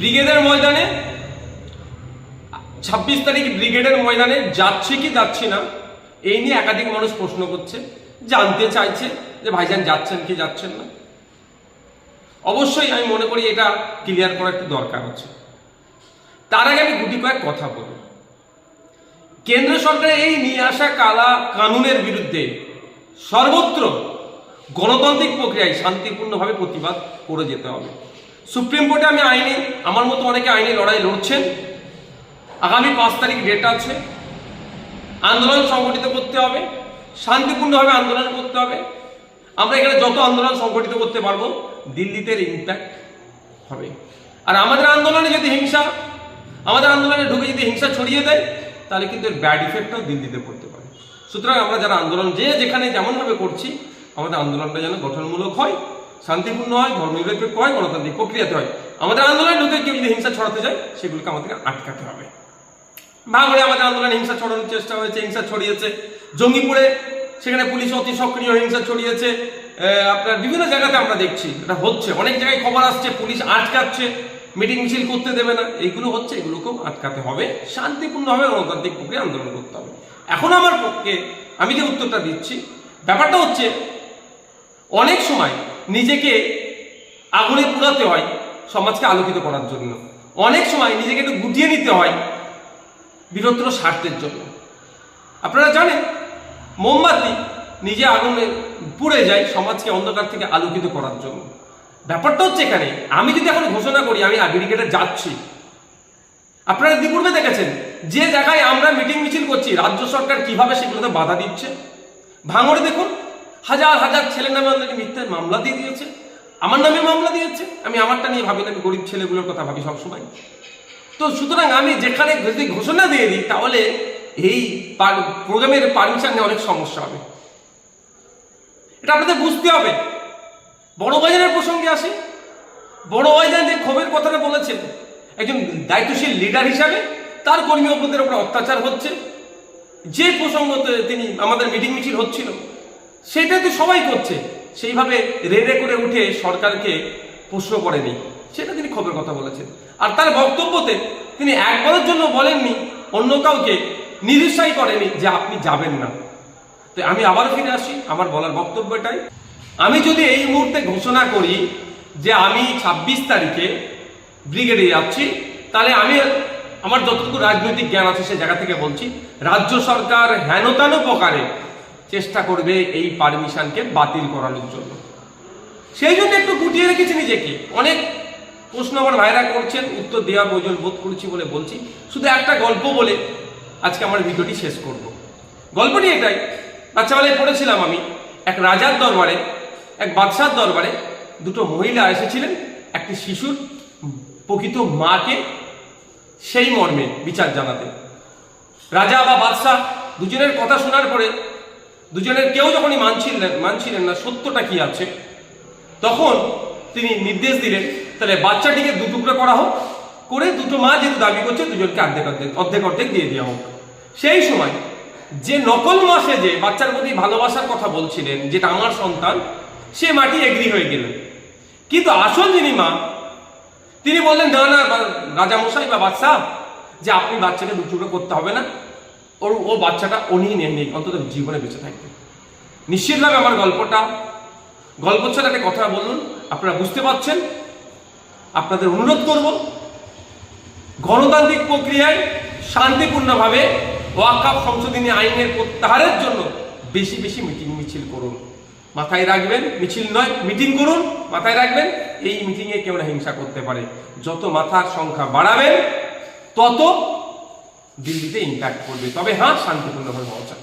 ব্রিগেডের ময়দানে 26 তারিখ ব্রিগেডের ময়দানে যাচ্ছি কি যাচ্ছি না এই নিয়ে একাধিক মানুষ প্রশ্ন করছে, জানতে চাইছে যে ভাইজান যাচ্ছেন কি যাচ্ছেন না। অবশ্যই আমি মনে করি এটা ক্লিয়ার করা একটু দরকার আছে। তার আগে আমি গুটি কয়েক কথা বলব। কেন্দ্র সরকারের এই নিয়ে আসা কালা কানুনের বিরুদ্ধে সর্বত্র গণতান্ত্রিক প্রক্রিয়ায় শান্তিপূর্ণভাবে প্রতিবাদ করে যেতে হবে। সুপ্রিম কোর্টে আমি আইনে, আমার মতো অনেকে আইনি লড়াই লড়ছেন। আগামী 5 তারিখ ডেট আছে। আন্দোলন সংগঠিত করতে হবে, শান্তিপূর্ণভাবে আন্দোলন করতে হবে। আমরা এখানে যত আন্দোলন সংগঠিত করতে পারবো দিল্লিতে ইম্প্যাক্ট হবে। আর আমাদের আন্দোলনে যদি আমাদের আন্দোলনে ঢুকে যদি হিংসা ছড়িয়ে দেয় তাহলে কিন্তু এর ব্যাড ইফেক্টও দিল্লিতে পড়তে পারে। সুতরাং আমরা যারা আন্দোলন যেখানে যেমনভাবে করছি আমাদের আন্দোলনটা যেন গঠনমূলক হয়, শান্তিপূর্ণ হয়, ধর্মনিরপেক্ষ হয়, গণতান্ত্রিক প্রক্রিয়াতে হয়। আমাদের আন্দোলনে ঢুকে কেউ যদি হিংসা ছড়াতে যায় সেগুলোকে আমাদেরকে আটকাতে হবে। ভাঙড়ে আমাদের আন্দোলনে হিংসা ছড়ানোর চেষ্টা হয়েছে, হিংসা ছড়িয়েছে। জঙ্গিপুরে সেখানে পুলিশ অতি সক্রিয় হিংসা ছড়িয়েছে। আপনার বিভিন্ন জায়গাতে আমরা দেখছি এটা হচ্ছে, অনেক জায়গায় খবর আসছে পুলিশ আটকাচ্ছে, মিটিং মিছিল করতে দেবে না, এইগুলো হচ্ছে। এগুলোকেও আটকাতে হবে, শান্তিপূর্ণভাবে গণতান্ত্রিক প্রক্রিয়া আন্দোলন করতে হবে। এখন আমার পক্ষে আমি যে উত্তরটা দিচ্ছি, ব্যাপারটা হচ্ছে অনেক সময় নিজেকে আগুনে পুরাতে হয় সমাজকে আলোকিত করার জন্য, অনেক সময় নিজেকে একটু গুটিয়ে নিতে হয় বৃহত্তর স্বার্থের জন্য। আপনারা জানেন মোমবাতি নিজে আগুনে পুড়ে যায় সমাজকে অন্ধকার থেকে আলোকিত করার জন্য। ব্যাপারটা হচ্ছে এখানে আমি যদি এখন ঘোষণা করি আমি ব্রিগেডে যাচ্ছি, আপনারা ইতিপূর্বে দেখেছেন যে জায়গায় আমরা মিটিং মিছিল করছি রাজ্য সরকার কিভাবে সেগুলোতে বাধা দিচ্ছে। ভাঙড়ে দেখুন হাজার হাজার ছেলের নামে আমাদেরকে মিথ্যার মামলা দিয়ে দিয়েছে, আমার নামে মামলা দিয়েছে। আমি আমারটা নিয়ে ভাবি না, আমি গরিব ছেলেগুলোর কথা ভাবি সবসময়। তো সুতরাং আমি যেখানে যদি ঘোষণা দিয়ে দিই তাহলে এই প্রোগ্রামের পারমিশন নিয়ে অনেক সমস্যা হবে। এটা আপনাদের বুঝতে হবে। বড়বাজারের প্রসঙ্গে আসি। বড়বাজার যে ক্ষোভের কথাটা বলেছেন, একজন দায়িত্বশীল লিডার হিসাবে তার কর্মী অপরাধের উপর অত্যাচার হচ্ছে, যে প্রসঙ্গতে তিনি আমাদের মিটিং মিছিল হচ্ছিল সেটা তো সবাই করছে, সেইভাবে রেড়ে করে উঠে সরকারকে প্রশ্ন করেনি, সেটা তিনি ক্ষোভের কথা বলেছেন। আর তার বক্তব্যতে তিনি একবারের জন্য বলেননি, অন্য কাউকে নিরুৎসাহী করেনি যে আপনি যাবেন না। তো আমি আবার ফিরে আসি আমার বলার বক্তব্যটাই। আমি যদি এই মুহূর্তে ঘোষণা করি যে আমি 26 তারিখে ব্রিগেডে যাচ্ছি, তাহলে আমি আমার যতটুকু রাজনৈতিক জ্ঞান আছে সে জায়গা থেকে বলছি রাজ্য সরকার হেনতেন প্রকারে চেষ্টা করবে এই পারমিশনকে বাতিল করানোর জন্য। সেই জন্য একটু গুটিয়ে রেখেছি নিজেকে। অনেক প্রশ্ন আমার ভাইরা করছেন, উত্তর দেওয়া প্রয়োজন বোধ করছি বলে বলছি। শুধু একটা গল্প বলে আজকে আমার ভিডিওটি শেষ করব। গল্পটি এটাই, বাচ্চাবেলায় পড়েছিলাম আমি, এক রাজার দরবারে, এক বাদশার দরবারে দুটো মহিলা এসেছিলেন একটি শিশুর প্রকৃত মাকে সেই মর্মে বিচার জানাতে। রাজা বা বাদশাহ দুজনের কথা শোনার পরে দুজনের কেউ যখনই মানছিলেন না সত্যটা কি আছে, তখন তিনি নির্দেশ দিলেন তাহলে বাচ্চাটিকে দুটুকরো করা হোক, করে দুটো মা যেহেতু দাবি করছে দুজনকে অর্ধেক দিয়ে দেওয়া হোক। সেই সময় যে নকল মা যে বাচ্চার প্রতি ভালোবাসার কথা বলছিলেন, যেটা আমার সন্তান, সে মাটি এগ্রি হয়ে গেলেন। কিন্তু আসল যিনি মা তিনি বললেন না না রাজামশাই বা বাদশাহ, যে আপনি বাচ্চাকে দুটুকরো করতে হবে না, ও বাচ্চাটা উনি নেই, অন্তত জীবনে বেঁচে থাকবে। নিশ্চিতভাবে আমার গল্প ছাড়া একটা কথা বলুন, আপনারা বুঝতে পারছেন। আপনাদের অনুরোধ করব গণতান্ত্রিক প্রক্রিয়ায় শান্তিপূর্ণভাবে ওয়াকফ সংশোধনী আইনের প্রত্যাহারের জন্য বেশি বেশি মিটিং মিছিল করুন। মাথায় রাখবেন, মিছিল নয় মিটিং করুন। মাথায় রাখবেন এই মিটিংয়ে কেউ না হিংসা করতে পারে। যত মাথার সংখ্যা বাড়াবেন তত দিল্লিতে ইম্প্যাক্ট করবে। তবে হ্যাঁ, শান্তিপূর্ণভাবে হওয়া চাই।